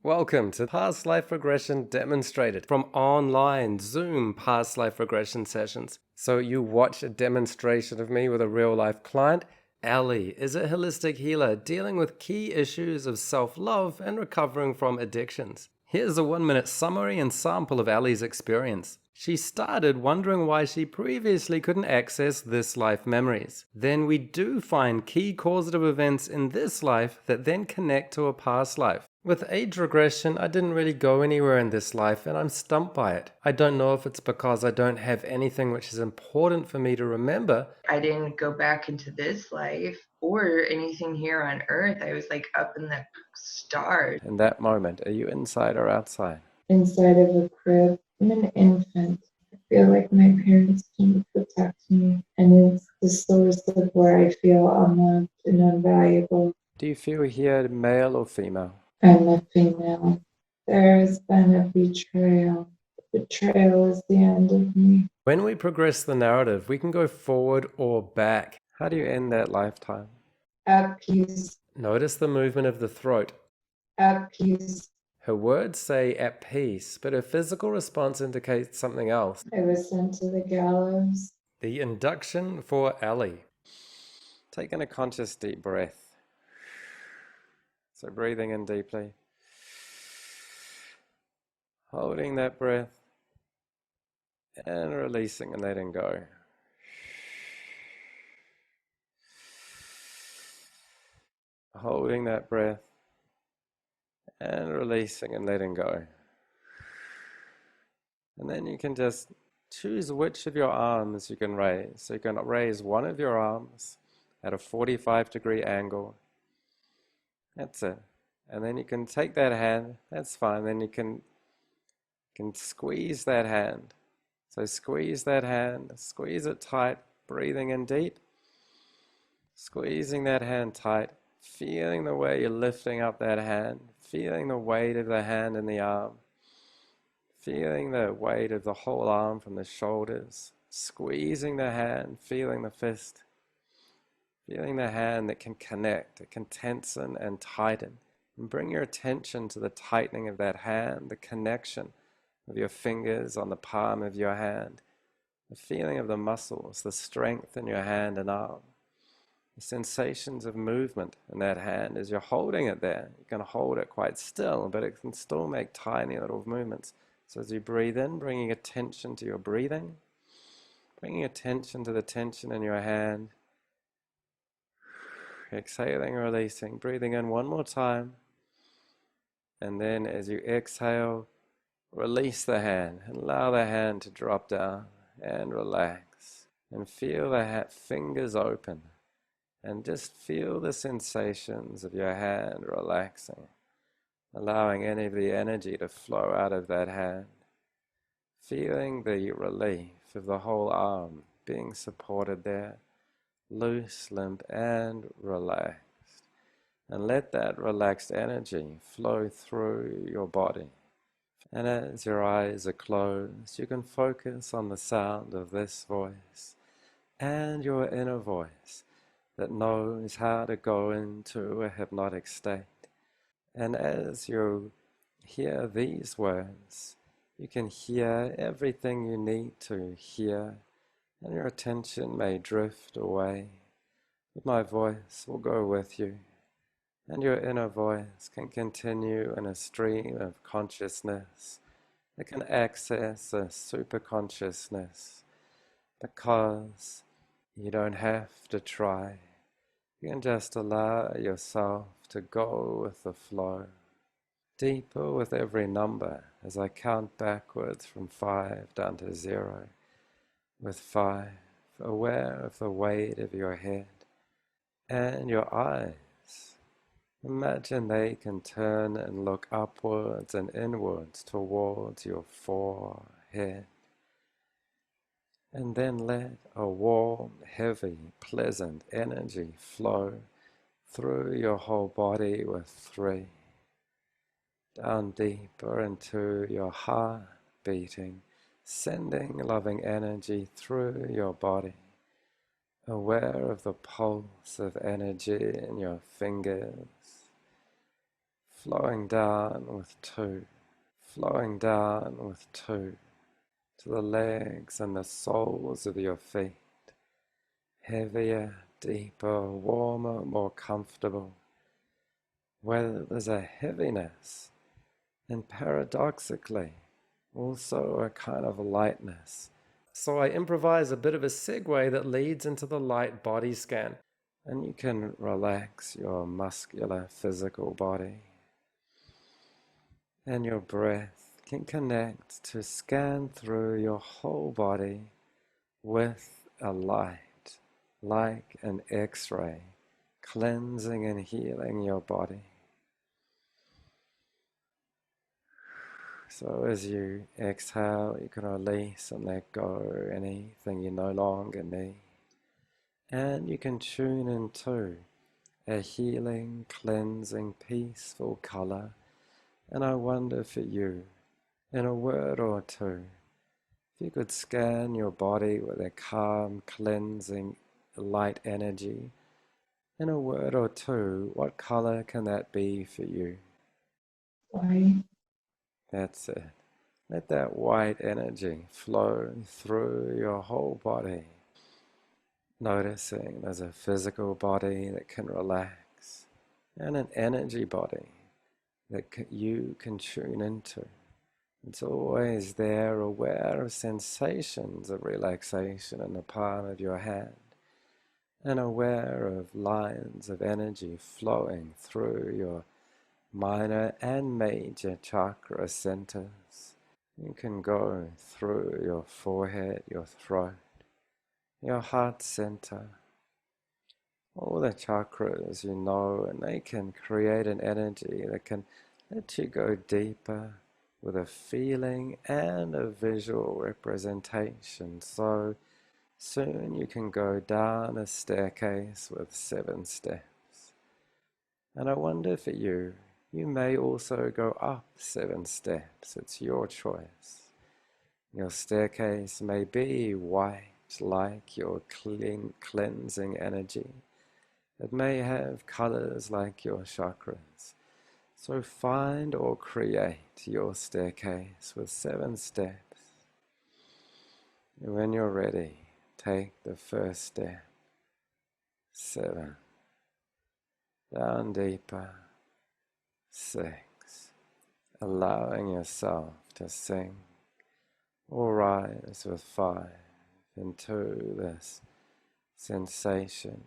Welcome to Past Life Regression Demonstrated from online Zoom Past Life Regression sessions. So you watch a demonstration of me with a real life client. Ellie is a holistic healer dealing with key issues of self-love and recovering from addictions. Here's a 1-minute summary and sample of Ellie's experience. She started wondering why she previously couldn't access this life memories. Then we do find key causative events in this life that then connect to a past life. With age regression, I didn't really go anywhere in this life and I'm stumped by it. I don't know if it's because I don't have anything which is important for me to remember. I didn't go back into this life or anything here on earth. I was like up in the stars. In that moment, are you inside or outside? Inside of a crib. I'm an infant. I feel like my parents can protect me, and it's the source of where I feel unloved and unvaluable. Do you feel here male or female? I'm a female. There has been a betrayal. Betrayal is the end of me. When we progress the narrative, we can go forward or back. How do you end that lifetime? At peace. Notice the movement of the throat. At peace. Her words say at peace, but her physical response indicates something else. I was sent to the gallows. The induction for Ellie. Taking a conscious deep breath. So breathing in deeply. Holding that breath. And releasing and letting go. Holding that breath. And releasing and letting go. And then you can just choose which of your arms you can raise. So you can raise one of your arms at a 45-degree angle. That's it. And then you can take that hand. That's fine. Then you can squeeze that hand. So squeeze that hand. Squeeze it tight. Breathing in deep. Squeezing that hand tight. Feeling the way you're lifting up that hand. Feeling the weight of the hand and the arm. Feeling the weight of the whole arm from the shoulders. Squeezing the hand. Feeling the fist. Feeling the hand that can connect. It can tension and tighten. And bring your attention to the tightening of that hand. The connection of your fingers on the palm of your hand. The feeling of the muscles. The strength in your hand and arm. The sensations of movement in that hand as you're holding it there. You can hold it quite still, but it can still make tiny little movements. So as you breathe in, bringing attention to your breathing, bringing attention to the tension in your hand, exhaling, releasing, breathing in one more time, and then as you exhale, release the hand and allow the hand to drop down and relax, and feel the fingers open. And just feel the sensations of your hand relaxing, allowing any of the energy to flow out of that hand. Feeling the relief of the whole arm being supported there, loose, limp, and relaxed. And let that relaxed energy flow through your body. And as your eyes are closed, you can focus on the sound of this voice and your inner voice that knows how to go into a hypnotic state. And as you hear these words, you can hear everything you need to hear, and your attention may drift away, but my voice will go with you, and your inner voice can continue in a stream of consciousness. It can access a super consciousness, because you don't have to try. You can just allow yourself to go with the flow. Deeper with every number as I count backwards from 5 down to 0. With 5, aware of the weight of your head and your eyes. Imagine they can turn and look upwards and inwards towards your forehead. And then let a warm, heavy, pleasant energy flow through your whole body with 3. Down deeper into your heart beating, sending loving energy through your body. Aware of the pulse of energy in your fingers. flowing down with 2, flowing down with 2 to the legs and the soles of your feet. Heavier, deeper, warmer, more comfortable. Where there's a heaviness, and paradoxically, also a kind of lightness. So I improvise a bit of a segue that leads into the light body scan. And you can relax your muscular physical body. And your breath can connect to scan through your whole body with a light, like an X-ray, cleansing and healing your body. So as you exhale, you can release and let go anything you no longer need. And you can tune into a healing, cleansing, peaceful color. And I wonder for you, in a word or two, if you could scan your body with a calm, cleansing, light energy, in a word or two, what color can that be for you? White. That's it. Let that white energy flow through your whole body. Noticing there's a physical body that can relax and an energy body that you can tune into. It's always there, aware of sensations of relaxation in the palm of your hand and aware of lines of energy flowing through your minor and major chakra centers. You can go through your forehead, your throat, your heart center, all the chakras you know, and they can create an energy that can let you go deeper with a feeling and a visual representation. So soon you can go down a staircase with 7 steps. And I wonder for you, you may also go up 7 steps. It's your choice. Your staircase may be white, like your cleansing energy. It may have colors like your chakras. So find or create your staircase with 7 steps. And when you're ready, take the first step. 7. Down deeper. 6. Allowing yourself to sink or rise with 5 into this sensation.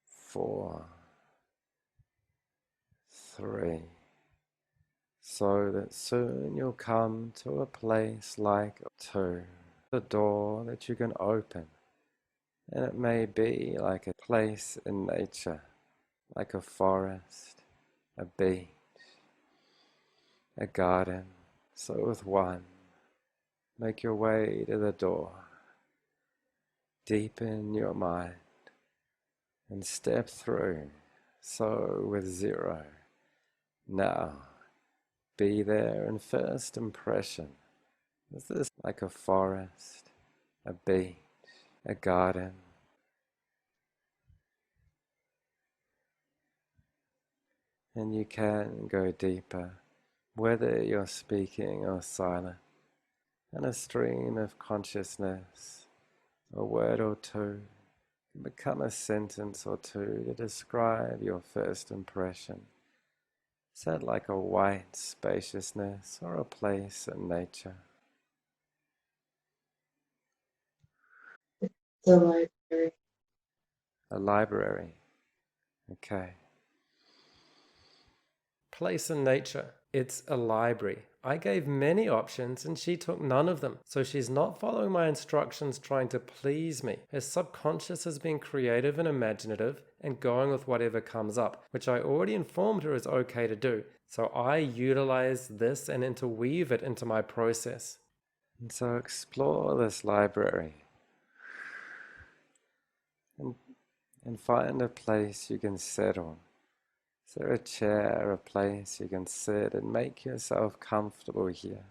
4, 3, so that soon you'll come to a place like 2, a door that you can open, and it may be like a place in nature, like a forest, a beach, a garden. So with 1, make your way to the door, deepen your mind, and step through. So with 0, now be there in first impression. Is this like a forest, a beach, a garden? And you can go deeper, whether you're speaking or silent, and a stream of consciousness, a word or two, can become a sentence or two to describe your first impression. Is that like a white spaciousness or a place in nature? The library. A library. Okay. Place in nature. It's a library. I gave many options and she took none of them. So she's not following my instructions trying to please me. Her subconscious has been creative and imaginative and going with whatever comes up, which I already informed her is okay to do. So I utilize this and interweave it into my process. And so explore this library and find a place you can settle. Is there a chair, a place you can sit and make yourself comfortable here?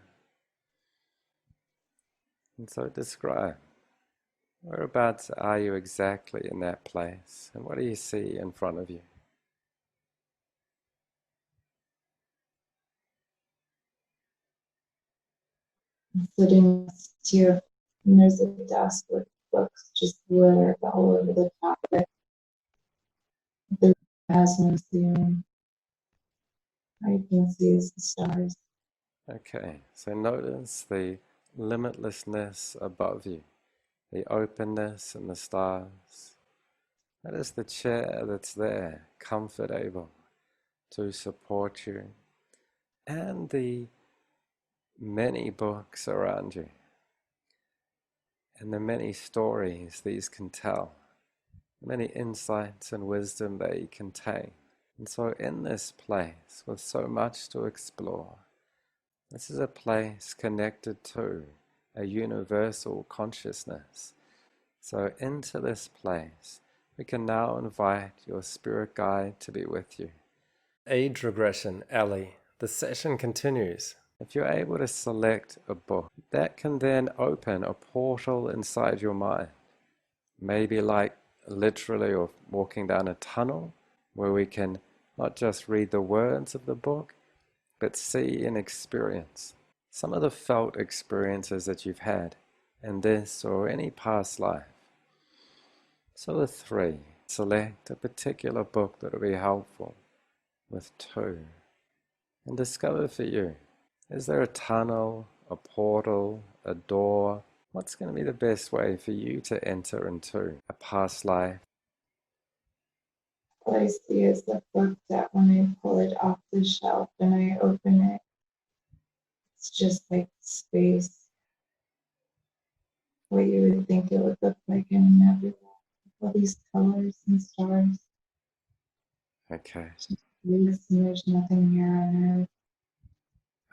And so describe, whereabouts are you exactly in that place? And what do you see in front of you? sitting next to you, and there's a desk with books just littered all over the top of it. The room has no ceiling. All you can see is the stars. Okay, so notice the limitlessness above you, the openness in the stars. Notice the chair that's there, comfortable to support you, and the many books around you, and the many stories these can tell, many insights and wisdom they contain. And so in this place, with so much to explore, this is a place connected to a universal consciousness. So into this place, we can now invite your spirit guide to be with you. Age regression, Ellie. The session continues. If you're able to select a book, that can then open a portal inside your mind. Maybe like literally or walking down a tunnel where we can not just read the words of the book, but see and experience some of the felt experiences that you've had in this or any past life. So with 3, select a particular book that will be helpful. With 2, and discover for you, is there a tunnel, a portal, a door? What's going to be the best way for you to enter into a past life? What I see is the book that when I pull it off the shelf and I open it, it's just like space. What you would think it would look like in a nebula. All these colors and stars. Okay. Just space, and there's nothing here on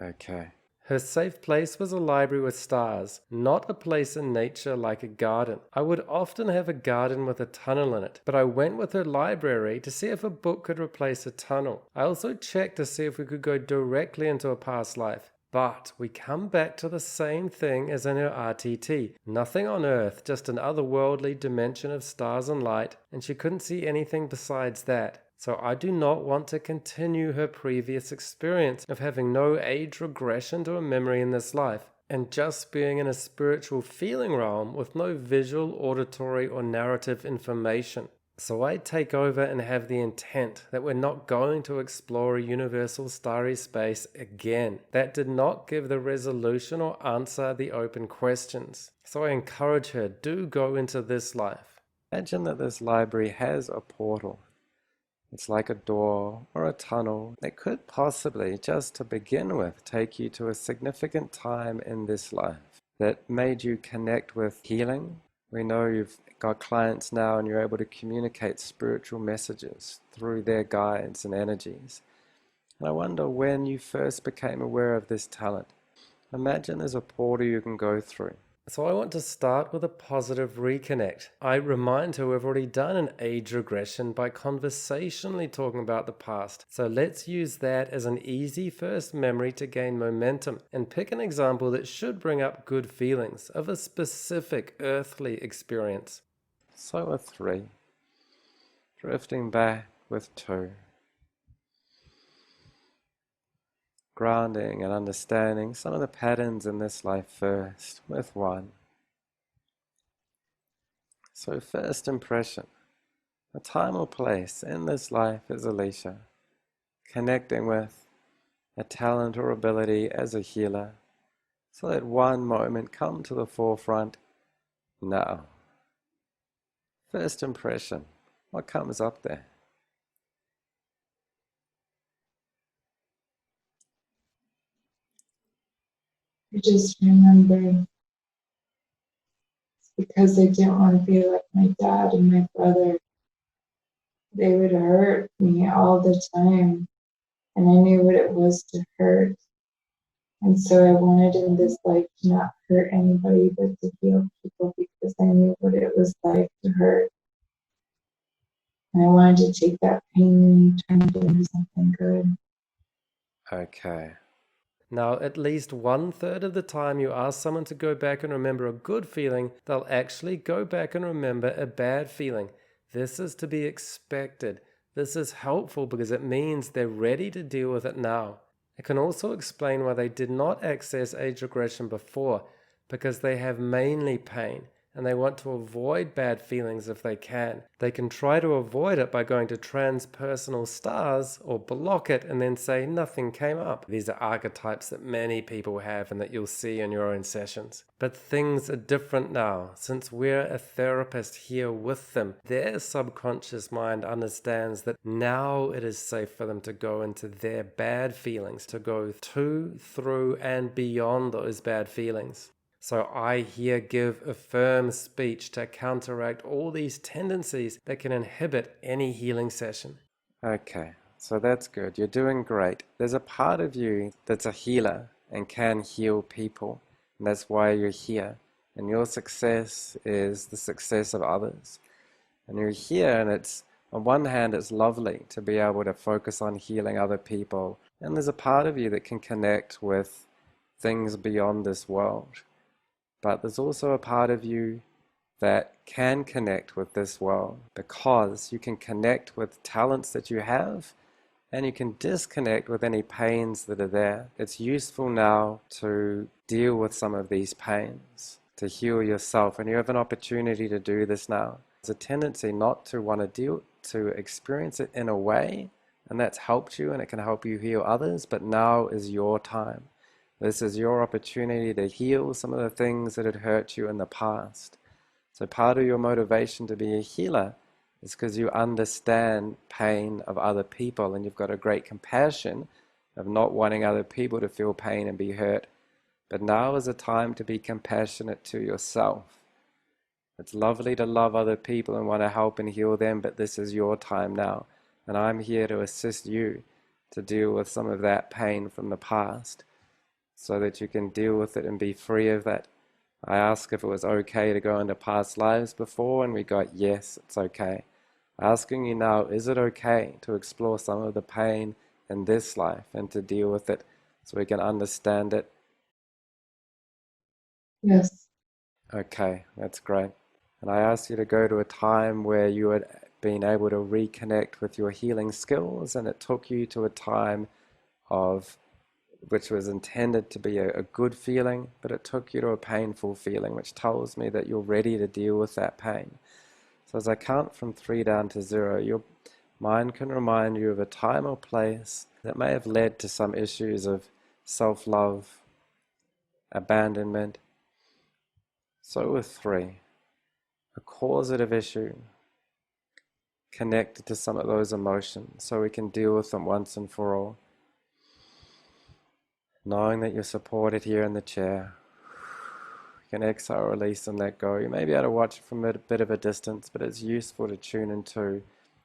Earth. Okay. Her safe place was a library with stars, not a place in nature like a garden. I would often have a garden with a tunnel in it, but I went with her library to see if a book could replace a tunnel. I also checked to see if we could go directly into a past life. But we come back to the same thing as in her RTT. Nothing on Earth, just an otherworldly dimension of stars and light, and she couldn't see anything besides that. So I do not want to continue her previous experience of having no age regression to a memory in this life, and just being in a spiritual feeling realm with no visual, auditory, or narrative information. So I take over and have the intent that we're not going to explore a universal starry space again. That did not give the resolution or answer the open questions. So I encourage her, do go into this life. Imagine that this library has a portal. It's like a door or a tunnel that could possibly, just to begin with, take you to a significant time in this life that made you connect with healing. We know you've got clients now and you're able to communicate spiritual messages through their guides and energies. And I wonder when you first became aware of this talent. Imagine there's a portal you can go through. So I want to start with a positive reconnect. I remind her we've already done an age regression by conversationally talking about the past. So let's use that as an easy first memory to gain momentum and pick an example that should bring up good feelings of a specific earthly experience. So a 3, drifting back with 2. Grounding and understanding some of the patterns in this life first with 1. So first impression, a time or place in this life is Alicia, connecting with a talent or ability as a healer. So let one moment come to the forefront now. First impression, what comes up there? I just remember because I didn't want to be like my dad and my brother. They would hurt me all the time, and I knew what it was to hurt. And so I wanted in this life to not hurt anybody, but to heal people because I knew what it was like to hurt. And I wanted to take that pain and turn it into something good. Okay. Now, at least 1/3 of the time you ask someone to go back and remember a good feeling, they'll actually go back and remember a bad feeling. This is to be expected. This is helpful because it means they're ready to deal with it now. It can also explain why they did not access age regression before, because they have mainly pain and they want to avoid bad feelings if they can. They can try to avoid it by going to transpersonal stars or block it and then say nothing came up. These are archetypes that many people have and that you'll see in your own sessions. But things are different now. Since we're a therapist here with them, their subconscious mind understands that now it is safe for them to go into their bad feelings, to go to, through, and beyond those bad feelings. So I here give a firm speech to counteract all these tendencies that can inhibit any healing session. Okay, so that's good. You're doing great. There's a part of you that's a healer and can heal people. And that's why you're here. And your success is the success of others. And you're here, and it's, on one hand, it's lovely to be able to focus on healing other people. And there's a part of you that can connect with things beyond this world. But there's also a part of you that can connect with this world, because you can connect with talents that you have and you can disconnect with any pains that are there. It's useful now to deal with some of these pains, to heal yourself, and you have an opportunity to do this now. There's a tendency not to want to experience it in a way, and that's helped you and it can help you heal others, but now is your time. This is your opportunity to heal some of the things that had hurt you in the past. So part of your motivation to be a healer is because you understand pain of other people, and you've got a great compassion of not wanting other people to feel pain and be hurt. But now is a time to be compassionate to yourself. It's lovely to love other people and want to help and heal them, but this is your time now. And I'm here to assist you to deal with some of that pain from the past, so that you can deal with it and be free of that. I asked if it was okay to go into past lives before, and we got yes, it's okay. Asking you now, is it okay to explore some of the pain in this life and to deal with it so we can understand it? Yes. Okay, that's great. And I asked you to go to a time where you had been able to reconnect with your healing skills, and it took you to a time of which was intended to be a good feeling, but it took you to a painful feeling, which tells me that you're ready to deal with that pain. So as I count from 3 down to 0, your mind can remind you of a time or place that may have led to some issues of self-love, abandonment. So with 3, a causative issue connected to some of those emotions, so we can deal with them once and for all. Knowing that you're supported here in the chair. You can exhale, release, and let go. You may be able to watch it from a bit of a distance, but it's useful to tune into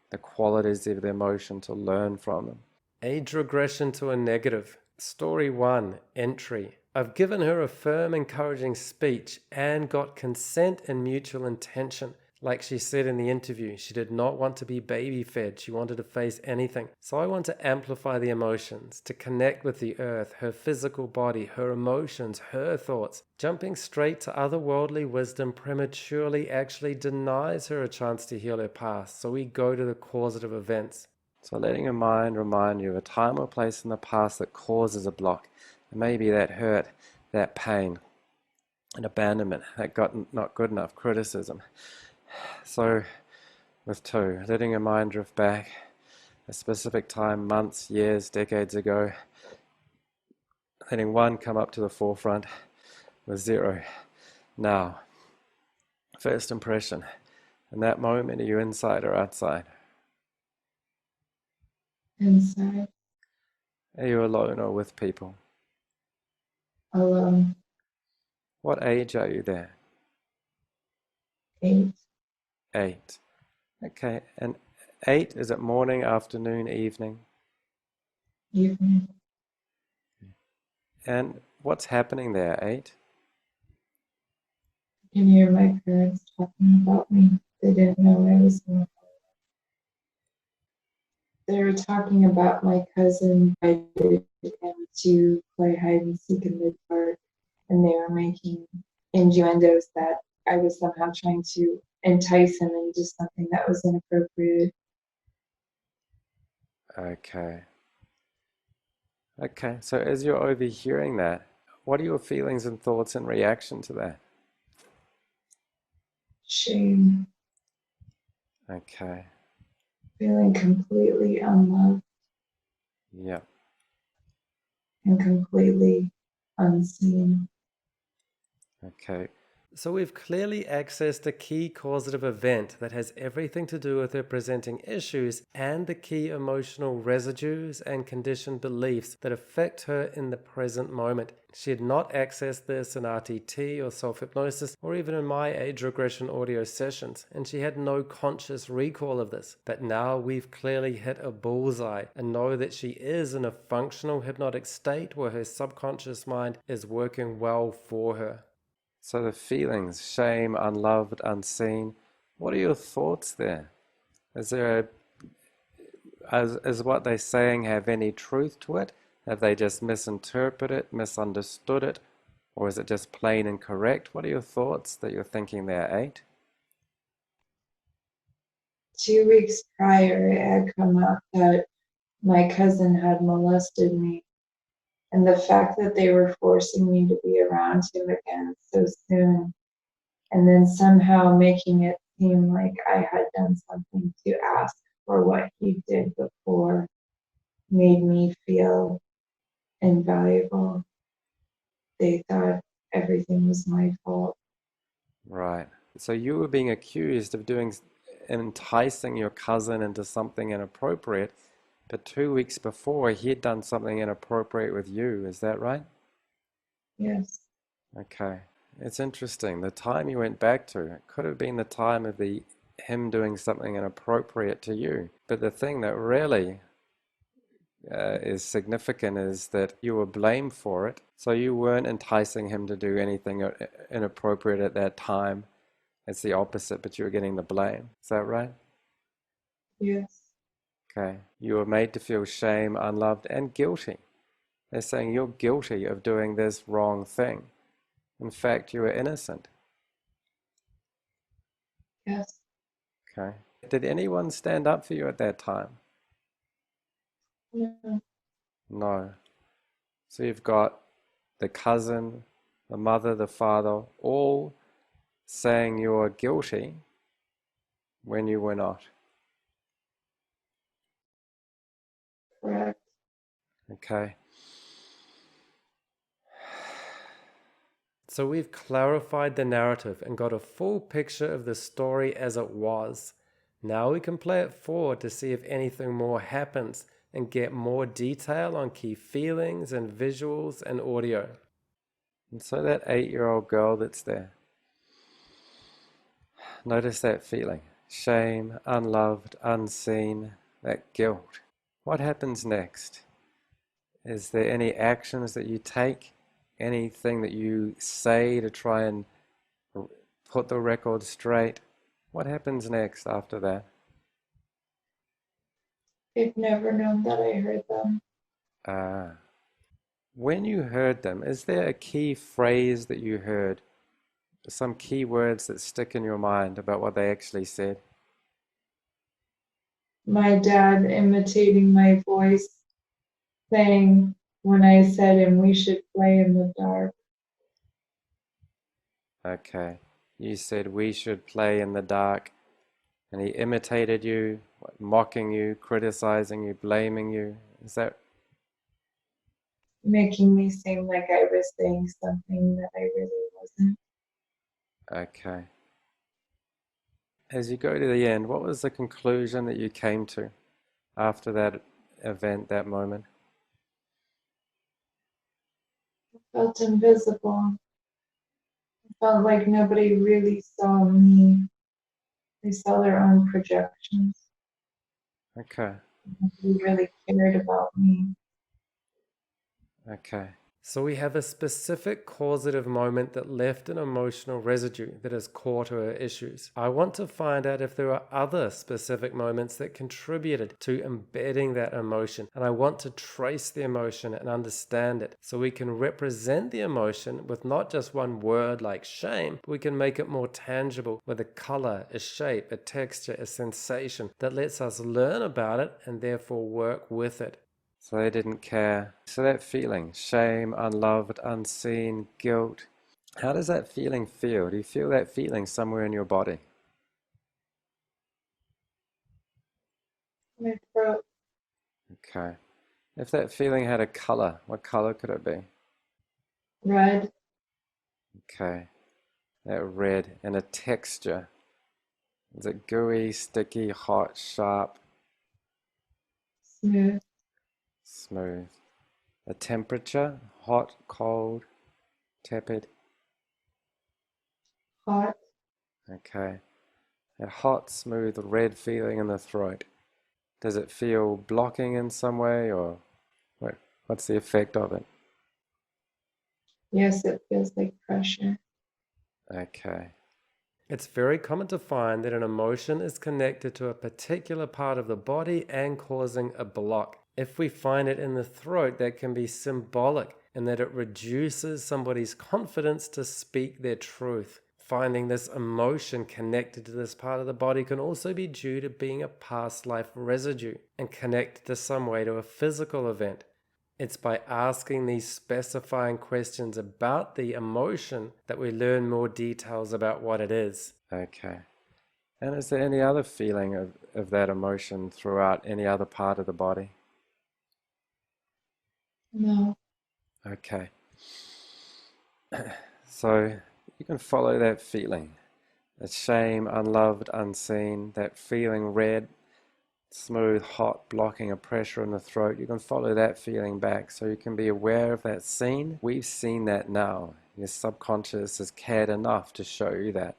the qualities of the emotion to learn from them. Age regression to a negative. Story 1, entry. I've given her a firm, encouraging speech and got consent and mutual intention. Like she said in the interview, she did not want to be baby fed. She wanted to face anything. So I want to amplify the emotions, to connect with the earth, her physical body, her emotions, her thoughts. Jumping straight to otherworldly wisdom prematurely actually denies her a chance to heal her past. So we go to the causative events. So letting your mind remind you of a time or place in the past that causes a block. And maybe that hurt, that pain, an abandonment, that got not good enough, criticism. So with 2, letting your mind drift back a specific time, months, years, decades ago, letting 1 come up to the forefront with 0. Now, first impression, in that moment, are you inside or outside? Inside. Are you alone or with people? Alone. What age are you there? 8. 8. Okay, and 8, is it morning, afternoon, evening? Evening. And what's happening there, 8? I can hear my parents talking about me. They didn't know I was in. They were talking about my cousin invited him to play hide and seek in the park, and they were making innuendos that I was somehow trying to entice him into something that was inappropriate. Okay. Okay, so as you're overhearing that, what are your feelings and thoughts in reaction to that? Shame, Okay, feeling completely unloved yeah, and completely unseen. okay. So we've clearly accessed a key causative event that has everything to do with her presenting issues and the key emotional residues and conditioned beliefs that affect her in the present moment. She had not accessed this in RTT or self-hypnosis or even in my age regression audio sessions, and she had no conscious recall of this. But now we've clearly hit a bullseye and know that she is in a functional hypnotic state where her subconscious mind is working well for her. So the feelings, shame, unloved, unseen, what are your thoughts there? Is there is what they're saying have any truth to it? Have they just misinterpreted it, misunderstood it? Or is it just plain incorrect? What are your thoughts that you're thinking there, 8? 2 weeks prior, it had come up that my cousin had molested me. And the fact that they were forcing me to be around him again so soon, and then somehow making it seem like I had done something to ask for what he did before, made me feel invaluable. They thought everything was my fault. Right. So you were being accused of enticing your cousin into something inappropriate, but 2 weeks before he had done something inappropriate with you. Is that right? Yes. Okay. It's interesting. The time you went back to, it could have been the time of him doing something inappropriate to you. But the thing that really is significant is that you were blamed for it. So you weren't enticing him to do anything inappropriate at that time. It's the opposite, but you were getting the blame. Is that right? Yes. Okay. You were made to feel shame, unloved, and guilty. They're saying you're guilty of doing this wrong thing. In fact, you were innocent. Yes. Okay. Did anyone stand up for you at that time? No. No. So you've got the cousin, the mother, the father, all saying you're guilty when you were not. Correct. Okay. So we've clarified the narrative and got a full picture of the story as it was. Now we can play it forward to see if anything more happens and get more detail on key feelings and visuals and audio. And so that 8-year-old girl that's there, notice that feeling. Shame, unloved, unseen, that guilt. What happens next? Is there any actions that you take? Anything that you say to try and put the record straight? What happens next after that? They've never known that I heard them. Ah. When you heard them, is there a key phrase that you heard? Some key words that stick in your mind about what they actually said? My dad imitating my voice, saying when I said, and we should play in the dark. Okay. You said we should play in the dark, and he imitated you, mocking you, criticizing you, blaming you. Is that Making me seem like I was saying something that I really wasn't. okay? As you go to the end, what was the conclusion that you came to after that event, that moment? I felt invisible. I felt like nobody really saw me. They saw their own projections. Okay, Nobody really cared about me. okay. So we have a specific causative moment that left an emotional residue that is core to her issues. I want to find out if there are other specific moments that contributed to embedding that emotion, and I want to trace the emotion and understand it so we can represent the emotion with not just one word like shame, but we can make it more tangible with a color, a shape, a texture, a sensation that lets us learn about it and therefore work with it. So they didn't care. So that feeling, shame, unloved, unseen, guilt, how does that feeling feel? Do you feel that feeling somewhere in your body? My throat. Okay. If that feeling had a color, what color could it be? Red. Okay. That red. And a texture. Is it gooey, sticky, hot, sharp, Smooth. smooth? A temperature, hot, cold, tepid. Hot. Okay. A hot, smooth, red feeling in the throat. Does it feel blocking in some way, or what's the effect of it? Yes, it feels like pressure. Okay. It's very common to find that an emotion is connected to a particular part of the body and causing a block. If we find it in the throat, that can be symbolic in that it reduces somebody's confidence to speak their truth. Finding this emotion connected to this part of the body can also be due to being a past life residue and connected to some way to a physical event. It's by asking these specifying questions about the emotion that we learn more details about what it is. Okay. And is there any other feeling of that emotion throughout any other part of the body? No. Okay. So you can follow that feeling. That shame, unloved, unseen, that feeling red, smooth, hot, blocking a pressure in the throat. You can follow that feeling back so you can be aware of that scene. We've seen that now. Your subconscious has cared enough to show you that,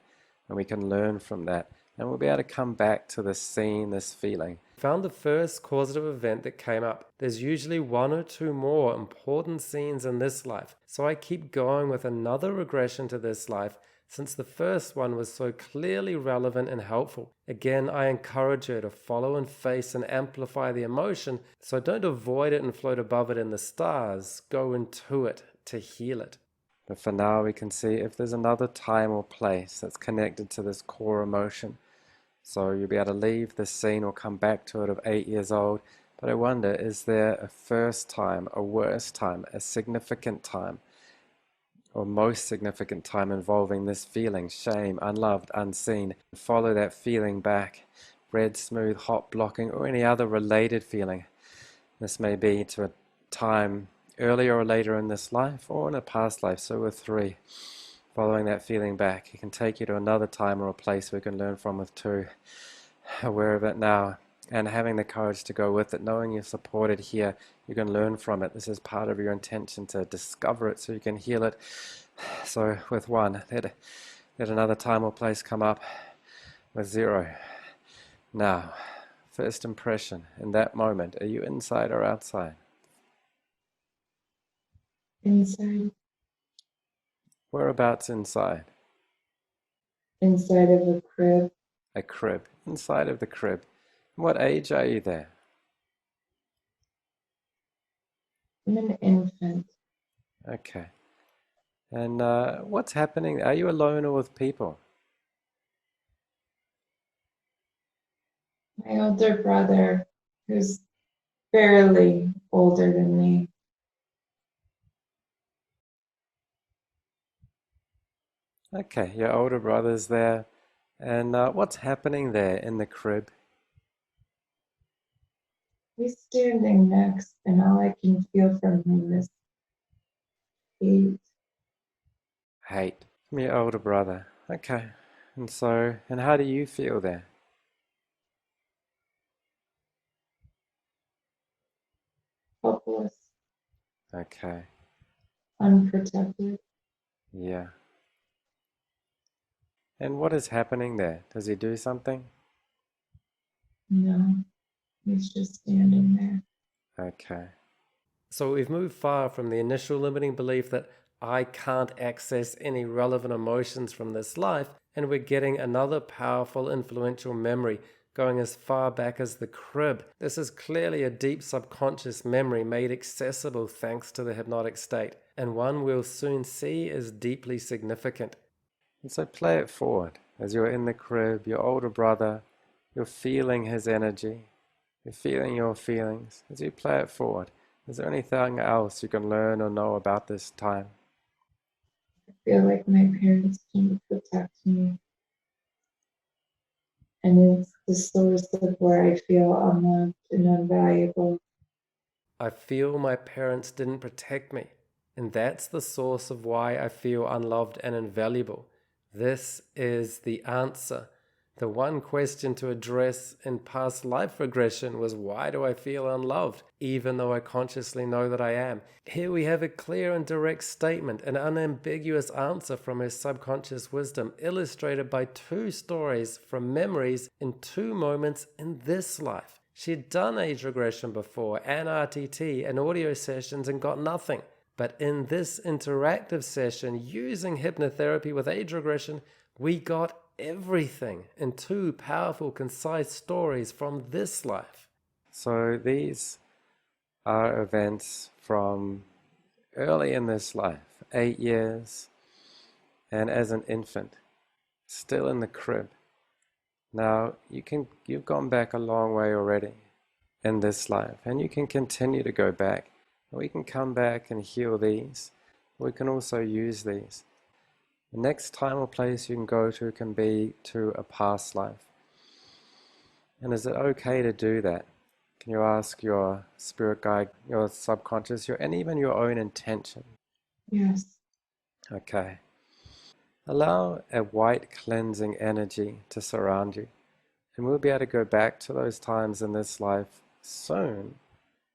and we can learn from that. And we'll be able to come back to this scene, this feeling. Found the first causative event that came up. There's usually one or two more important scenes in this life, so I keep going with another regression to this life since the first one was so clearly relevant and helpful. Again, I encourage her to follow and face and amplify the emotion, so don't avoid it and float above it in the stars. Go into it to heal it. But for now, we can see if there's another time or place that's connected to this core emotion. So you'll be able to leave this scene or come back to it of 8 years old. But I wonder, is there a first time, a worst time, a significant time, or most significant time involving this feeling, shame, unloved, unseen? Follow that feeling back, red, smooth, hot, blocking, or any other related feeling. This may be to a time earlier or later in this life or in a past life. So with 3, following that feeling back, it can take you to another time or a place we can learn from with 2. Aware of it now and having the courage to go with it, knowing you're supported here, you can learn from it. This is part of your intention to discover it so you can heal it. So with 1, let another time or place come up. With 0, now, first impression in that moment, are you inside or outside? Inside. Whereabouts inside? Inside of a crib. A crib. Inside of the crib. What age are you there? I'm an infant. Okay. And what's happening? Are you alone or with people? My older brother, who's barely older than me. Okay, your older brother's there. And what's happening there in the crib? He's standing next, and all I can feel from him is hate. Hate from your older brother. Okay. And how do you feel there? Helpless. Okay. Unprotected. Yeah. And what is happening there? Does he do something? No, he's just standing there. Okay. So we've moved far from the initial limiting belief that I can't access any relevant emotions from this life, and we're getting another powerful, influential memory going as far back as the crib. This is clearly a deep subconscious memory made accessible thanks to the hypnotic state, and one we'll soon see is deeply significant. And so play it forward as you're in the crib, your older brother, you're feeling his energy, You're feeling your feelings as you play it forward. Is there anything else you can learn or know about this time? I feel like my parents didn't protect me, and it's the source of where I feel unloved and unvaluable. I feel my parents didn't protect me, and that's the source of why I feel unloved and invaluable. This is the answer. The one question to address in past life regression was, why do I feel unloved, even though I consciously know that I am? Here we have a clear and direct statement, an unambiguous answer from her subconscious wisdom, illustrated by two stories from memories in two moments in this life. She had done age regression before, and RTT, and audio sessions, and got nothing. But in this interactive session, using hypnotherapy with age regression, we got everything in two powerful, concise stories from this life. So these are events from early in this life, 8 years, and as an infant, still in the crib. Now, you've gone back a long way already in this life, and you can continue to go back. We can come back and heal these. We can also use these. The next time or place you can go to can be to a past life. And is it okay to do that? Can you ask your spirit guide, your subconscious, and even your own intention? Yes. Okay. Allow a white cleansing energy to surround you. And we'll be able to go back to those times in this life soon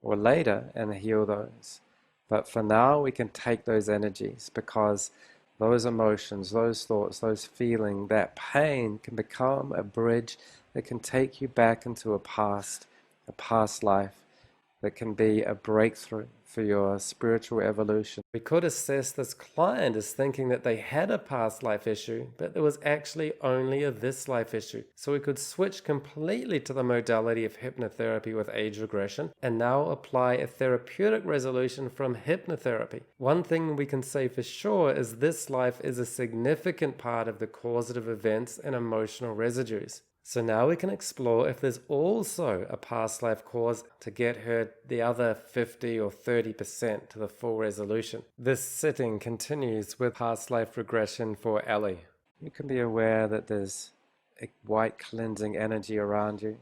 or later and heal those. But for now, we can take those energies, because those emotions, those thoughts, those feelings, that pain can become a bridge that can take you back into a past life, that can be a breakthrough for your spiritual evolution. We could assess this client as thinking that they had a past life issue, but there was actually only a this life issue. So we could switch completely to the modality of hypnotherapy with age regression and now apply a therapeutic resolution from hypnotherapy. One thing we can say for sure is this life is a significant part of the causative events and emotional residues. So now we can explore if there's also a past life cause to get her the other 50 or 30% to the full resolution. This sitting continues with past life regression for Ellie. You can be aware that there's a white cleansing energy around you.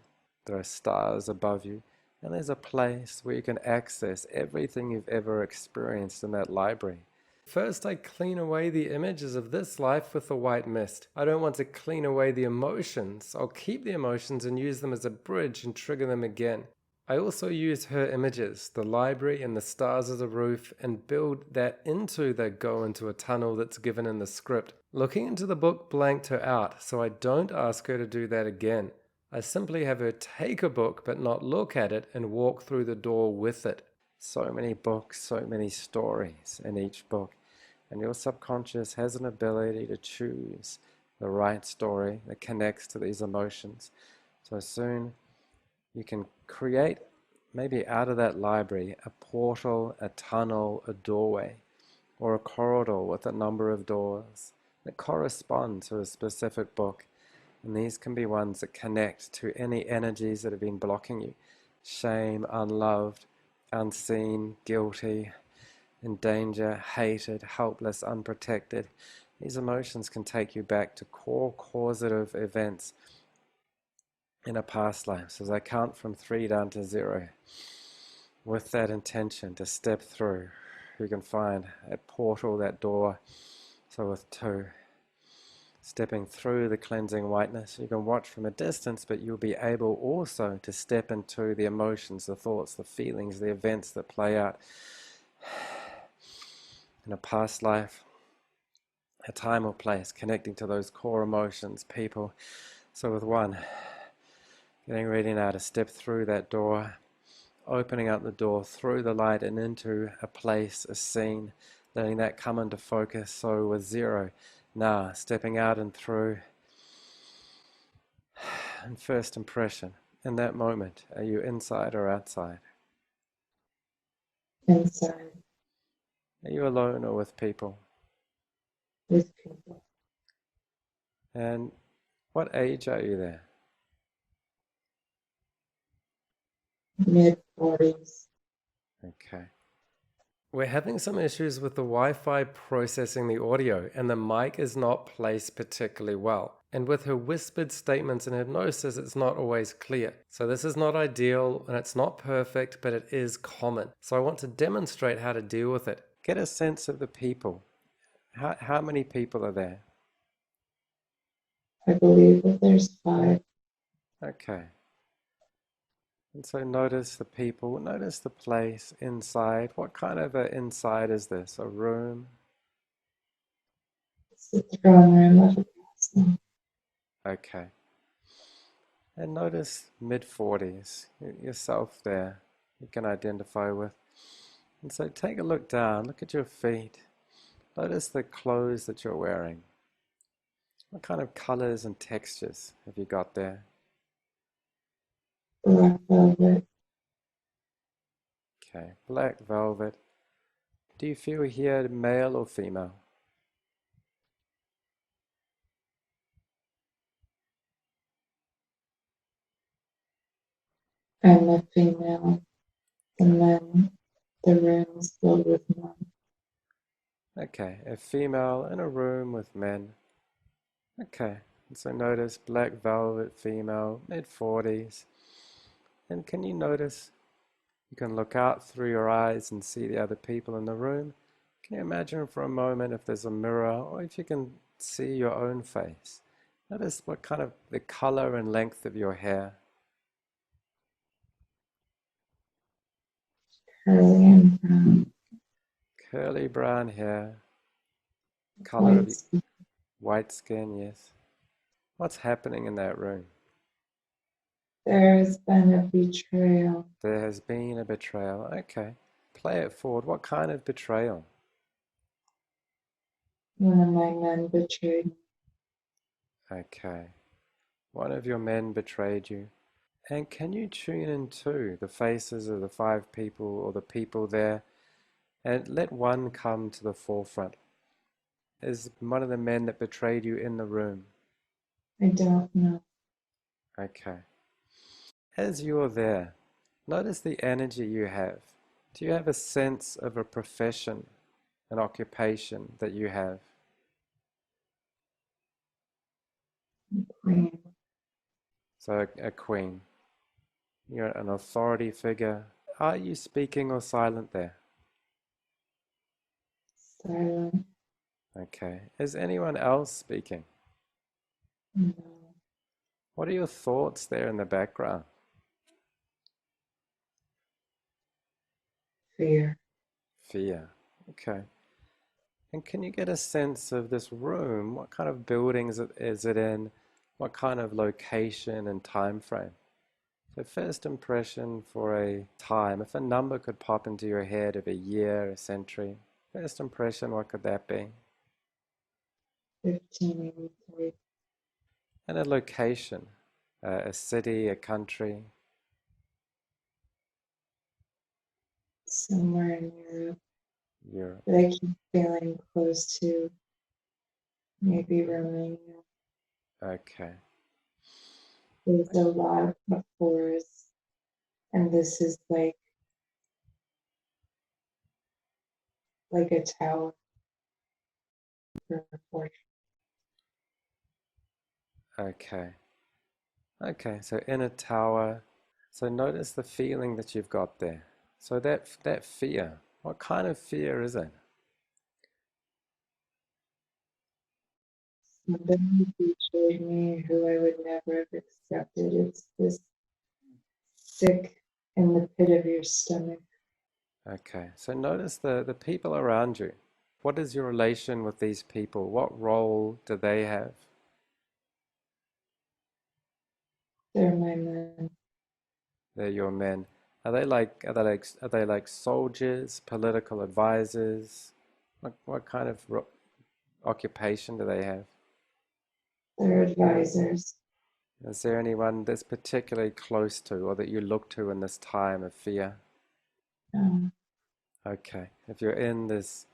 There are stars above you. And there's a place where you can access everything you've ever experienced in that library. First, I clean away the images of this life with the white mist. I don't want to clean away the emotions. I'll keep the emotions and use them as a bridge and trigger them again. I also use her images, the library and the stars as a roof, and build that into the go into a tunnel that's given in the script. Looking into the book blanked her out, so I don't ask her to do that again. I simply have her take a book but not look at it and walk through the door with it. So many books, so many stories in each book. And your subconscious has an ability to choose the right story that connects to these emotions. So soon you can create, maybe out of that library, a portal, a tunnel, a doorway, or a corridor with a number of doors that correspond to a specific book. And these can be ones that connect to any energies that have been blocking you. Shame, unloved, unseen, guilty, in danger, hated, helpless, unprotected. These emotions can take you back to core causative events in a past life. So as I count from 3 down to 0, with that intention to step through, you can find a portal, that door. So with 2, stepping through the cleansing whiteness, you can watch from a distance, but you'll be able also to step into the emotions, the thoughts, the feelings, the events that play out in a past life, a time or place, connecting to those core emotions, people. So with 1, getting ready now to step through that door, opening up the door through the light and into a place, a scene, letting that come into focus. So with 0, now stepping out and through, and first impression, in that moment, are you inside or outside? Inside. Are you alone or with people? With people. And what age are you there? mid-40s. Okay. We're having some issues with the Wi-Fi processing the audio, and the mic is not placed particularly well. And with her whispered statements in hypnosis, it's not always clear. So this is not ideal, and it's not perfect, but it is common. So I want to demonstrate how to deal with it. Get a sense of the people. How many people are there? I believe that there's 5. Okay. And so notice the people, notice the place inside. What kind of an inside is this? A room? It's the throne room of a castle. Okay. And notice mid-40s, yourself there, you can identify with. And so take a look down, look at your feet. Notice the clothes that you're wearing. What kind of colors and textures have you got there? Black velvet. Okay, black velvet. Do you feel here male or female? I'm a female. The men, the room is filled with men. Okay, a female in a room with men. Okay, and so notice black velvet female, mid-40s. And can you notice, you can look out through your eyes and see the other people in the room. Can you imagine for a moment if there's a mirror, or if you can see your own face? Notice what kind of the color and length of your hair. Curly and brown. Curly brown hair, color of White skin. white skin, yes. What's happening in that room? There has been a betrayal. There has been a betrayal. Okay. Play it forward. What kind of betrayal? One of my men betrayed me. Okay. One of your men betrayed you. And can you tune into the faces of the 5 people or the people there and let one come to the forefront? Is one of the men that betrayed you in the room? I don't know. Okay. As you're there, notice the energy you have. Do you have a sense of a profession, an occupation that you have? Queen. So a queen. You're an authority figure. Are you speaking or silent there? Silent. Okay. Is anyone else speaking? No. What are your thoughts there in the background? Fear. Fear. Okay. And can you get a sense of this room? What kind of building is it in? What kind of location and time frame? So first impression for a time, if a number could pop into your head of a year, a century, first impression, what could that be? 1583. And a location, a city, a country, Somewhere in Europe. Europe. But I keep feeling close to maybe Romania. Okay. There's a lot of forests, and this is like a tower for a fortress. Okay. Okay, so in a tower. So notice the feeling that you've got there. So that fear, what kind of fear is it? Somebody betrayed me who I would never have accepted. It's this sick in the pit of your stomach. Okay, so notice the people around you. What is your relation with these people? What role do they have? They're my men. They're your men. Are they like soldiers, political advisors? What kind of occupation do they have? They're advisors. Is there anyone that's particularly close to or that you look to in this time of fear? Um, Okay, if you're in this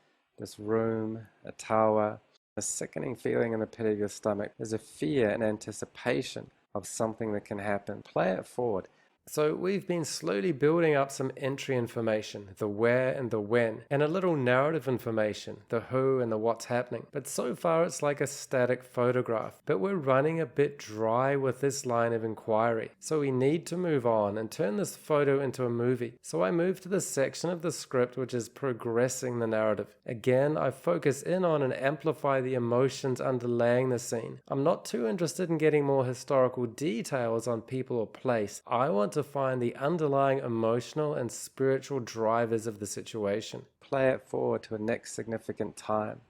room, a tower, a sickening feeling in the pit of your stomach, there's a fear and anticipation of something that can happen. Play it forward. So we've been slowly building up some entry information, the where and the when, and a little narrative information, the who and the what's happening. But so far it's like a static photograph. But we're running a bit dry with this line of inquiry. So we need to move on and turn this photo into a movie. So I move to the section of the script which is progressing the narrative. Again, I focus in on and amplify the emotions underlaying the scene. I'm not too interested in getting more historical details on people or place. I want to find the underlying emotional and spiritual drivers of the situation. Play it forward to a next significant time.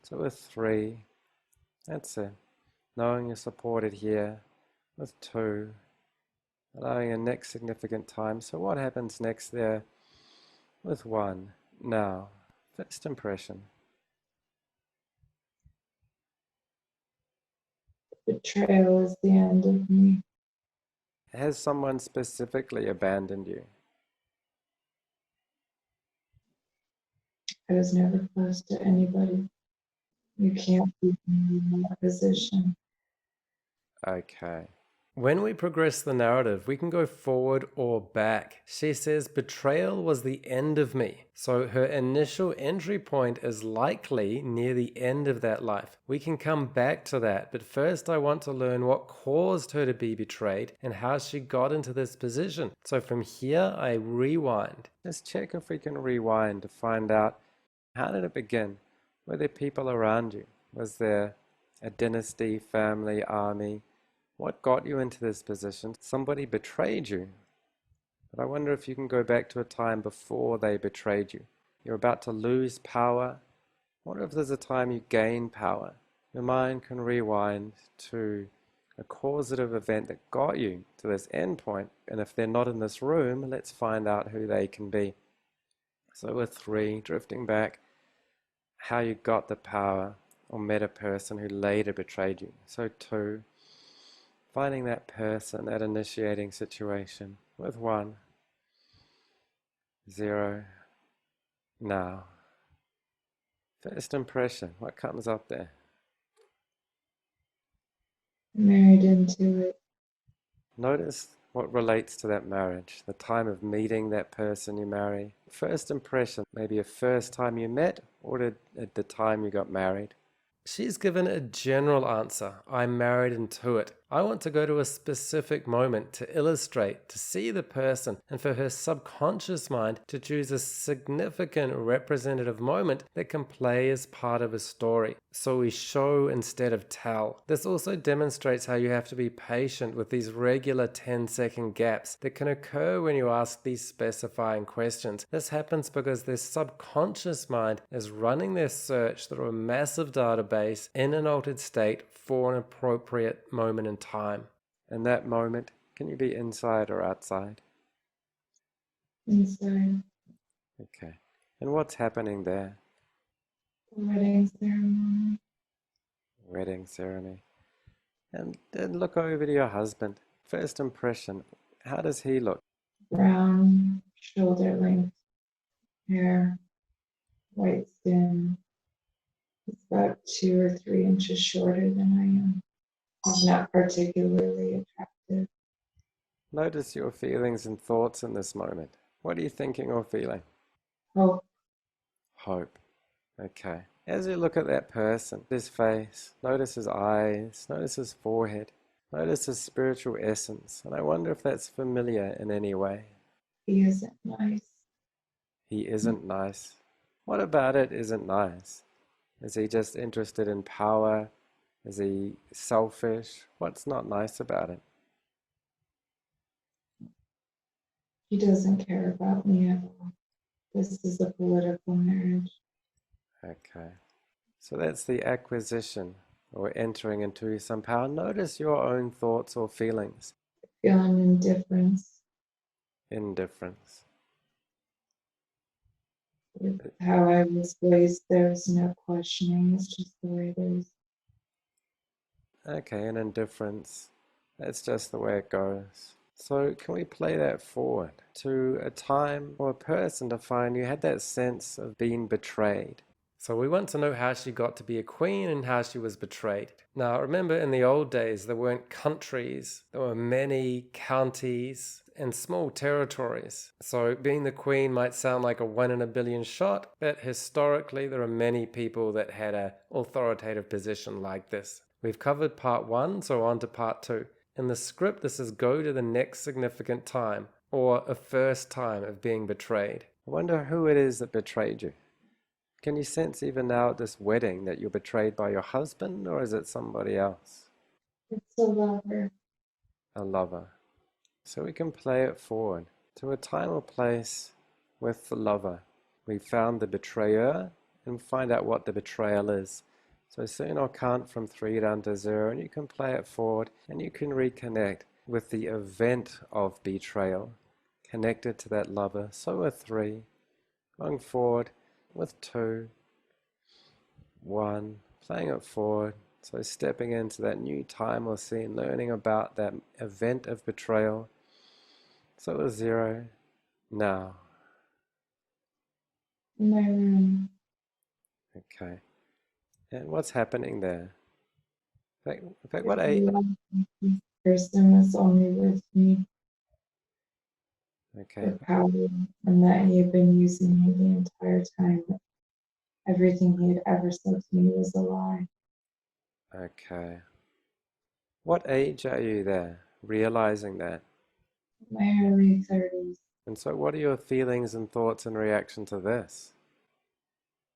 So with 3, that's it. Knowing you're supported here. With 2, allowing a next significant time. So what happens next there? With 1, now, first impression. Betrayal is the end of me. Has someone specifically abandoned you? I was never close to anybody. You can't be in that position. Okay. When we progress the narrative, we can go forward or back. She says betrayal was the end of me. So her initial entry point is likely near the end of that life. We can come back to that, but first I want to learn what caused her to be betrayed and how she got into this position. So from here, I rewind. Just check if we can rewind to find out, how did it begin? Were there people around you? Was there a dynasty, family, army? What got you into this position? Somebody betrayed you. But I wonder if you can go back to a time before they betrayed you. You're about to lose power. I wonder if there's a time you gain power. Your mind can rewind to a causative event that got you to this end point. And if they're not in this room, let's find out who they can be. So with 3, drifting back, how you got the power or met a person who later betrayed you. So 2, finding that person, that initiating situation. With 1, 0, now. First impression, what comes up there? Married into it. Notice what relates to that marriage, the time of meeting that person you marry. First impression, maybe a first time you met or at the time you got married. She's given a general answer. I'm married into it. I want to go to a specific moment to illustrate, to see the person, and for her subconscious mind to choose a significant representative moment that can play as part of a story. So we show instead of tell. This also demonstrates how you have to be patient with these regular 10-second gaps that can occur when you ask these specifying questions. This happens because their subconscious mind is running their search through a massive database in an altered state for an appropriate moment in time. In that moment, can you be inside or outside? Inside. Okay. And what's happening there? The wedding ceremony. Wedding ceremony. And then look over to your husband. First impression, how does he look? Brown, shoulder length hair, white skin. He's about 2 or 3 inches shorter than I am. He's not particularly attractive. Notice your feelings and thoughts in this moment. What are you thinking or feeling? Hope. Hope. Okay. As you look at that person, his face, notice his eyes, notice his forehead, notice his spiritual essence, and I wonder if that's familiar in any way. He isn't nice. He isn't nice. What about it isn't nice? Is he just interested in power? Is he selfish? What's not nice about it? He doesn't care about me at all. This is a political marriage. Okay. So that's the acquisition or entering into some power. Notice your own thoughts or feelings. Feeling indifference Indifference. with how I was raised. There's no questioning. It's just the way it is. Okay, and indifference. That's just the way it goes. So can we play that forward to a time or a person to find you had that sense of being betrayed? So we want to know how she got to be a queen and how she was betrayed. Now, remember, in the old days, there weren't countries. There were many counties and small territories. So being the queen might sound like a 1 in a billion shot, but historically, there are many people that had an authoritative position like this. We've covered part 1, so on to part 2. In the script, this is go to the next significant time, or a first time of being betrayed. I wonder who it is that betrayed you. Can you sense even now at this wedding that you're betrayed by your husband, or is it somebody else? It's a lover. A lover. So we can play it forward to a time or place with the lover. We found the betrayer and find out what the betrayal is. So soon I'll count from 3 down to 0 and you can play it forward and you can reconnect with the event of betrayal connected to that lover. So with 3, going forward with 2, 1, playing it forward. So stepping into that new time or scene, learning about that event of betrayal. So with 0, now. In my room. Okay. And what's happening there? In fact, I what age? realized this person was only with me Okay. for power, and that he had been using me the entire time. Everything he had ever said to me was a lie. Okay. What age are you there, realizing that? My early 30s, And so what are your feelings and thoughts in reaction to this?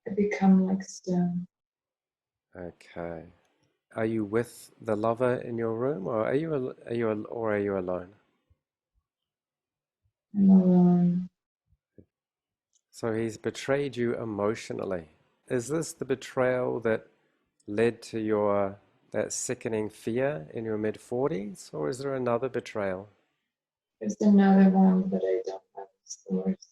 I become like stone. Okay. Are you with the lover in your room, or are you alone? I'm alone. So he's betrayed you emotionally. Is this the betrayal that led to that sickening fear in your mid-40s, or is there another betrayal? There's another one, but I don't have the source.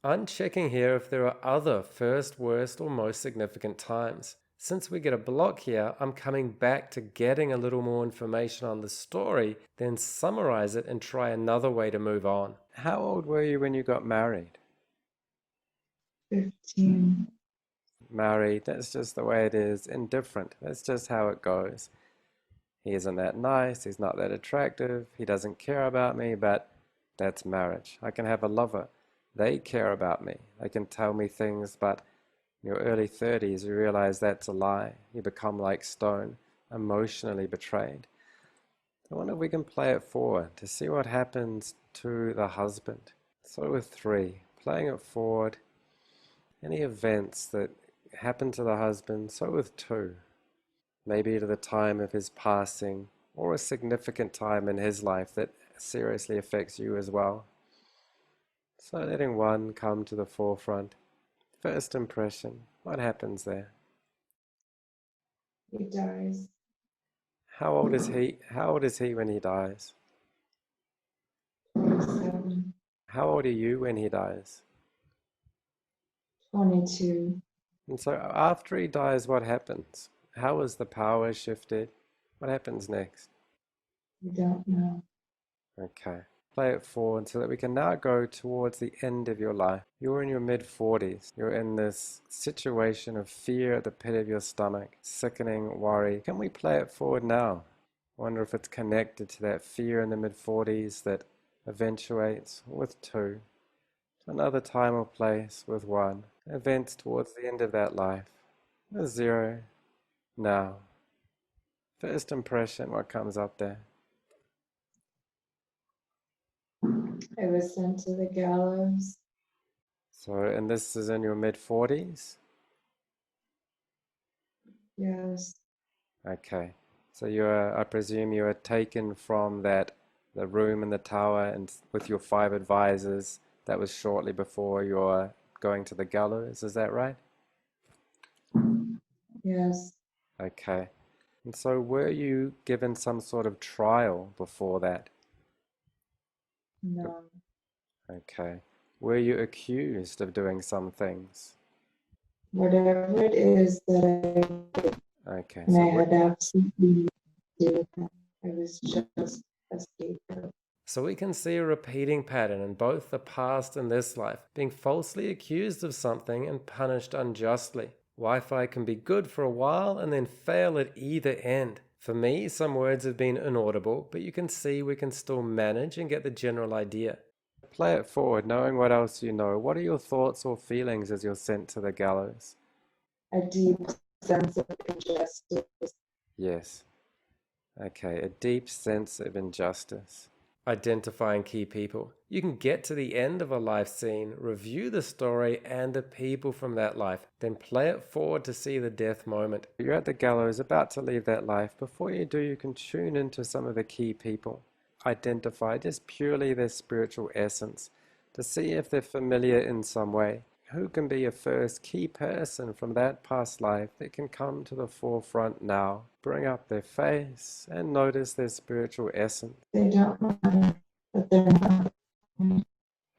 I'm checking here if there are other first, worst, or most significant times. Since we get a block here, I'm coming back to getting a little more information on the story, then summarize it and try another way to move on. How old were you when you got married? 15. Married, that's just the way it is. Indifferent, that's just how it goes. He isn't that nice, he's not that attractive, he doesn't care about me, but that's marriage. I can have a lover. They care about me. They can tell me things, but in your early 30s, you realize that's a lie. You become like stone, emotionally betrayed. I wonder if we can play it forward to see what happens to the husband. So with 3, playing it forward, any events that happen to the husband. So with 2, maybe to the time of his passing, or a significant time in his life that seriously affects you as well. So letting 1 come to the forefront. First impression, what happens there? He dies. How old is he? How old is he when he dies? 27. How old are you when he dies? 22. And so after he dies, what happens? How is the power shifted? What happens next? I don't know. Okay. Play it forward so that we can now go towards the end of your life. You're in your mid-40s. You're in this situation of fear at the pit of your stomach, sickening worry. Can we play it forward now? I wonder if it's connected to that fear in the mid-40s that eventuates with 2, to another time or place with 1, events towards the end of that life, with 0, now. First impression, what comes up there? I was sent to the gallows. So, and this is in your mid-40s? Yes. Okay. So I presume you were taken from the room in the tower and with your 5 advisors. That was shortly before your going to the gallows, is that right? Yes. Okay. And so were you given some sort of trial before that? No. Okay. Were you accused of doing some things? Whatever it is that Okay. and So I had absolutely nothing to do with that. I was just a scapegoat. So we can see a repeating pattern in both the past and this life, being falsely accused of something and punished unjustly. Wi-Fi can be good for a while and then fail at either end. For me, some words have been inaudible, but you can see we can still manage and get the general idea. Play it forward, knowing what else you know. What are your thoughts or feelings as you're sent to the gallows? A deep sense of injustice. Yes. Okay, a deep sense of injustice. Identifying key people. You can get to the end of a life scene, review the story and the people from that life, then play it forward to see the death moment. You're at the gallows about to leave that life. Before you do, you can tune into some of the key people. Identify just purely their spiritual essence to see if they're familiar in some way. Who can be a first key person from that past life that can come to the forefront now? Bring up their face and notice their spiritual essence. They don't matter, but they're not.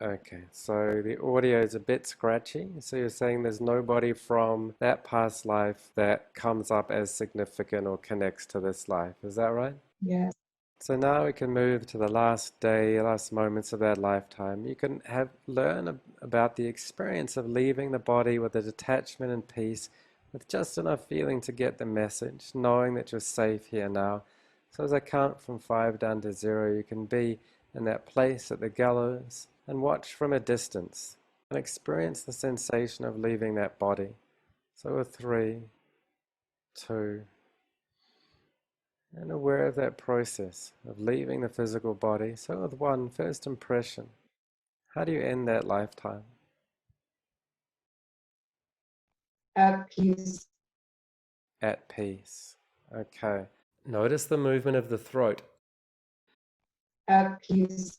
Okay, so the audio is a bit scratchy. So you're saying there's nobody from that past life that comes up as significant or connects to this life. Is that right? Yes. So now we can move to the last day, last moments of that lifetime. You can learn about the experience of leaving the body with a detachment and peace, with just enough feeling to get the message, knowing that you're safe here now. So as I count from 5 down to 0, you can be in that place at the gallows and watch from a distance and experience the sensation of leaving that body. So with 3, 2, and aware of that process of leaving the physical body. So with 1, first impression, how do you end that lifetime? At peace. At peace. Okay. Notice the movement of the throat. At peace.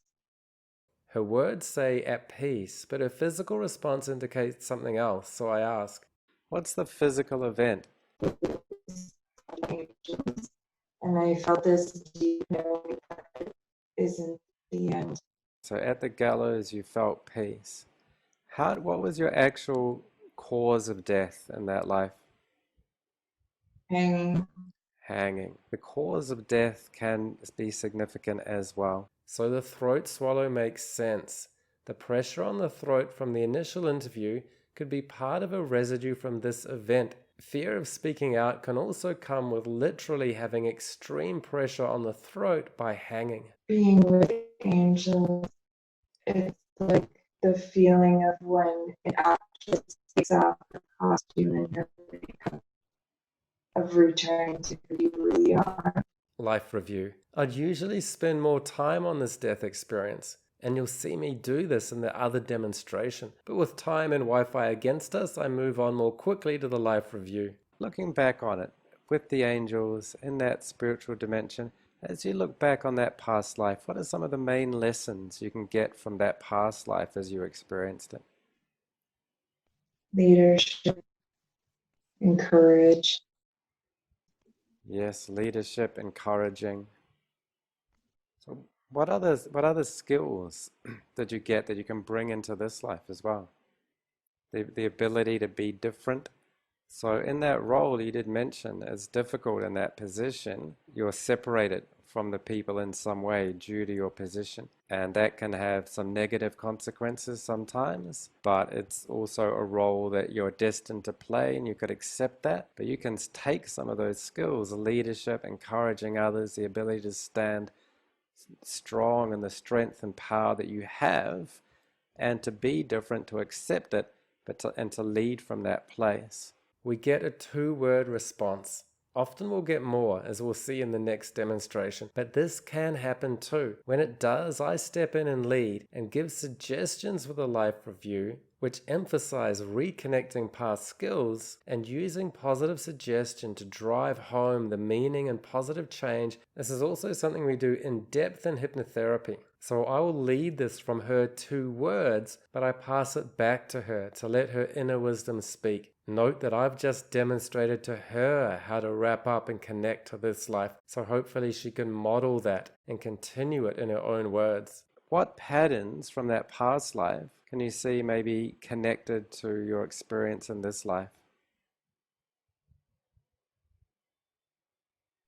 Her words say at peace, but her physical response indicates something else. So I ask, what's the physical event? And I felt this deep knowing that it isn't the end. So at the gallows you felt peace. What was your actual cause of death in that life? Hanging. Hanging. The cause of death can be significant as well. So the throat swallow makes sense. The pressure on the throat from the initial interview could be part of a residue from this event. Fear of speaking out can also come with literally having extreme pressure on the throat by hanging. Being with angels, it's like the feeling of when an actress takes off her costume and her makeup, of returning to who you really are. Life review. I'd usually spend more time on this death experience, and you'll see me do this in the other demonstration. But with time and Wi-Fi against us, I move on more quickly to the life review. Looking back on it, with the angels in that spiritual dimension, as you look back on that past life, what are some of the main lessons you can get from that past life as you experienced it? Leadership, encourage. Yes, leadership, encouraging. So what other skills did you get that you can bring into this life as well? The ability to be different. So in that role, you did mention it's difficult in that position. You're separated from the people in some way due to your position. And that can have some negative consequences sometimes, but it's also a role that you're destined to play and you could accept that. But you can take some of those skills, leadership, encouraging others, the ability to stand strong in the strength and power that you have, and to be different, to accept it, and to lead from that place. We get a 2-word response. Often we'll get more, as we'll see in the next demonstration, but this can happen too. When it does, I step in and lead and give suggestions with a life review, which emphasize reconnecting past skills and using positive suggestion to drive home the meaning and positive change. This is also something we do in depth in hypnotherapy. So I will lead this from her 2 words, but I pass it back to her to let her inner wisdom speak. Note that I've just demonstrated to her how to wrap up and connect to this life, so hopefully she can model that and continue it in her own words. What patterns from that past life can you see maybe connected to your experience in this life?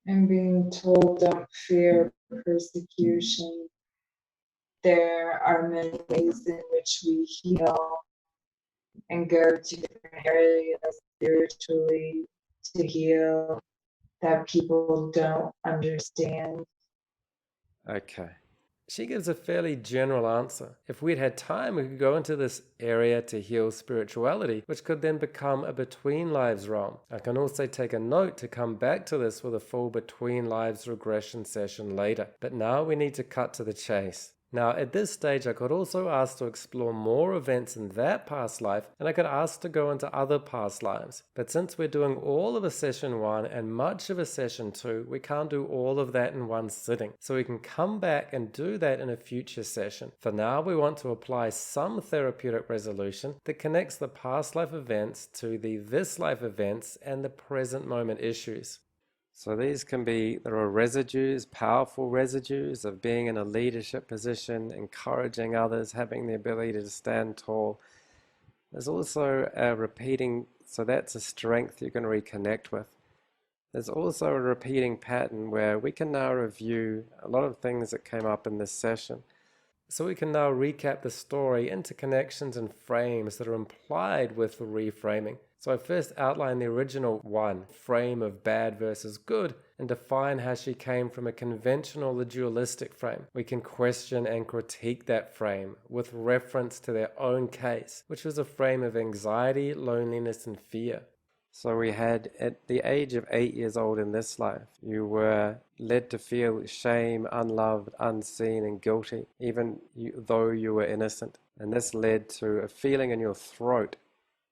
I'm being told don't fear persecution. there are many ways in which we heal and go to different areas spiritually to heal that people don't understand. Okay. She gives a fairly general answer. If we'd had time, we could go into this area to heal spirituality, which could then become a between lives realm. I can also take a note to come back to this with a full between lives regression session later. But now we need to cut to the chase. Now, at this stage, I could also ask to explore more events in that past life, and I could ask to go into other past lives. But since we're doing all of a session 1 and much of a session 2, we can't do all of that in one sitting. So we can come back and do that in a future session. For now, we want to apply some therapeutic resolution that connects the past life events to the this life events and the present moment issues. So these can be, there are residues, powerful residues of being in a leadership position, encouraging others, having the ability to stand tall. There's also a repeating, so that's a strength you can reconnect with. There's also a repeating pattern where we can now review a lot of things that came up in this session. So we can now recap the story into connections and frames that are implied with the reframing. So I first outlined the original one, frame of bad versus good, and define how she came from a conventional, dualistic frame. We can question and critique that frame with reference to their own case, which was a frame of anxiety, loneliness, and fear. So we had, at the age of 8 years old in this life, you were led to feel shame, unloved, unseen, and guilty, even though you were innocent. And this led to a feeling in your throat,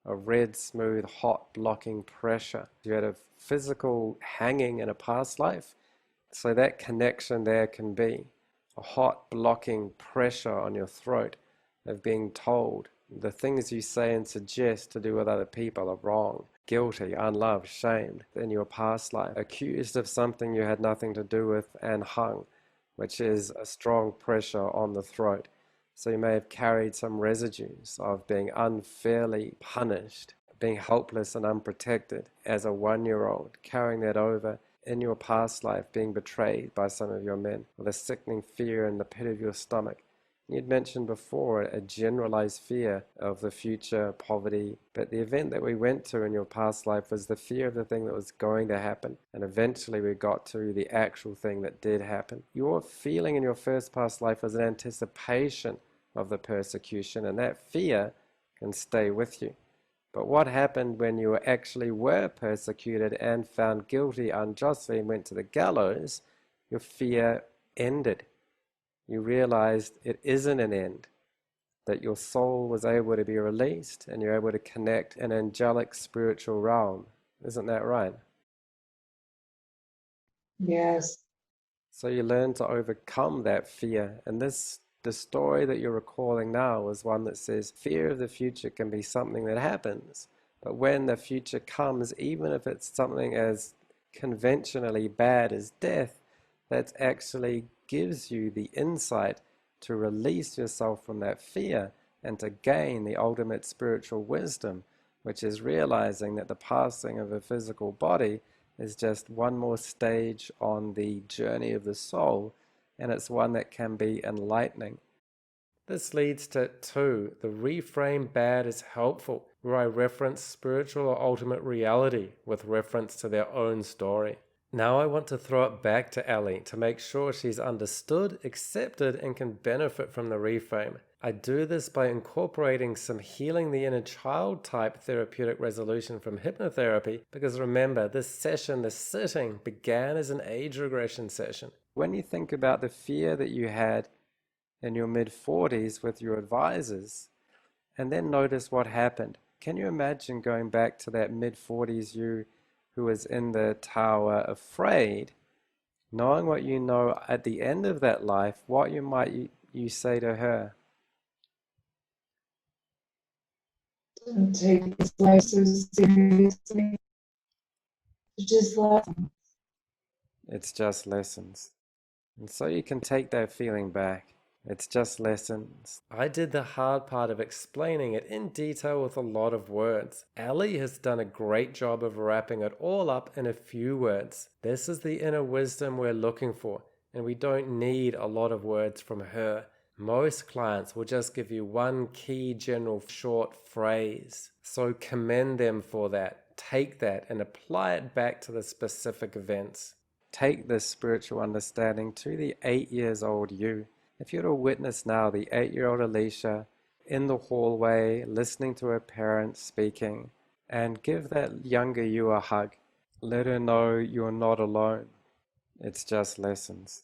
a red, smooth, hot, blocking pressure. You had a physical hanging in a past life. So that connection there can be a hot, blocking pressure on your throat of being told the things you say and suggest to do with other people are wrong, guilty, unloved, shamed in your past life, accused of something you had nothing to do with, and hung, which is a strong pressure on the throat. So you may have carried some residues of being unfairly punished, being helpless and unprotected as a 1-year-old, carrying that over in your past life, being betrayed by some of your men, with a sickening fear in the pit of your stomach. You'd mentioned before a generalized fear of the future, poverty, but the event that we went to in your past life was the fear of the thing that was going to happen, and eventually we got to the actual thing that did happen. Your feeling in your first past life was an anticipation of the persecution, and that fear can stay with you. But what happened when you actually were persecuted and found guilty unjustly and went to the gallows? Your fear ended. You realized it isn't an end, that your soul was able to be released and you're able to connect an angelic spiritual realm. Isn't that right? Yes. So you learn to overcome that fear. And the story that you're recalling now is one that says fear of the future can be something that happens. But when the future comes, even if it's something as conventionally bad as death, that actually gives you the insight to release yourself from that fear and to gain the ultimate spiritual wisdom, which is realizing that the passing of a physical body is just one more stage on the journey of the soul, and it's one that can be enlightening. This leads to 2, the reframe bad is helpful, where I reference spiritual or ultimate reality with reference to their own story. Now I want to throw it back to Ellie to make sure she's understood, accepted, and can benefit from the reframe. I do this by incorporating some healing the inner child type therapeutic resolution from hypnotherapy, because remember, this sitting, began as an age regression session. When you think about the fear that you had in your mid-40s with your advisors, and then notice what happened. Can you imagine going back to that mid-40s you who was in the tower afraid, knowing what you know at the end of that life, what you say to her? Don't take this life so seriously. It's just lessons. It's just lessons. And so you can take that feeling back. It's just lessons. I did the hard part of explaining it in detail with a lot of words. Ellie has done a great job of wrapping it all up in a few words. This is the inner wisdom we're looking for, and we don't need a lot of words from her. Most clients will just give you one key general short phrase. So commend them for that. Take that and apply it back to the specific events. Take this spiritual understanding to the 8 years old you. If you were to witness now the 8-year-old Alicia in the hallway, listening to her parents speaking, and give that younger you a hug. Let her know you're not alone. It's just lessons.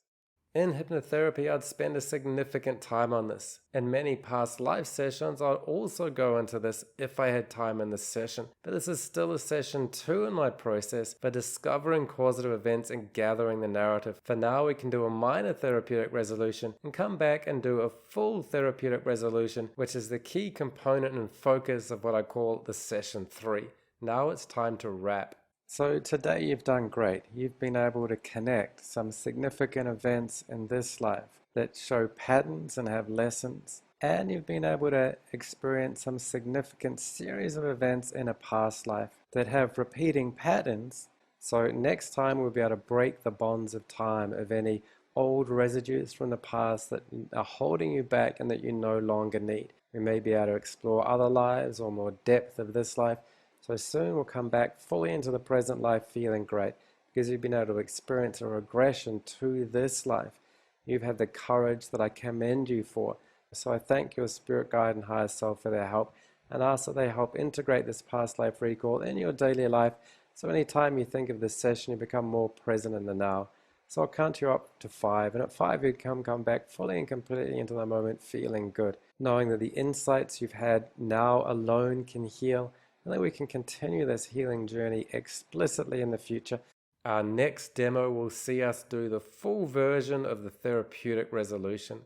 In hypnotherapy, I'd spend a significant time on this. In many past life sessions, I'd also go into this if I had time in this session. But this is still a session 2 in my process for discovering causative events and gathering the narrative. For now, we can do a minor therapeutic resolution and come back and do a full therapeutic resolution, which is the key component and focus of what I call the session 3. Now it's time to wrap. So today you've done great. You've been able to connect some significant events in this life that show patterns and have lessons. And you've been able to experience some significant series of events in a past life that have repeating patterns. So next time we'll be able to break the bonds of time of any old residues from the past that are holding you back and that you no longer need. We may be able to explore other lives or more depth of this life. So soon we'll come back fully into the present life feeling great because you've been able to experience a regression to this life. You've had the courage that I commend you for. So I thank your spirit guide and higher self for their help and ask that they help integrate this past life recall in your daily life. So anytime you think of this session, you become more present in the now. So I'll count you up to 5, and at 5 you'd come back fully and completely into the moment feeling good, knowing that the insights you've had now alone can heal, and that we can continue this healing journey explicitly in the future. Our next demo will see us do the full version of the therapeutic resolution.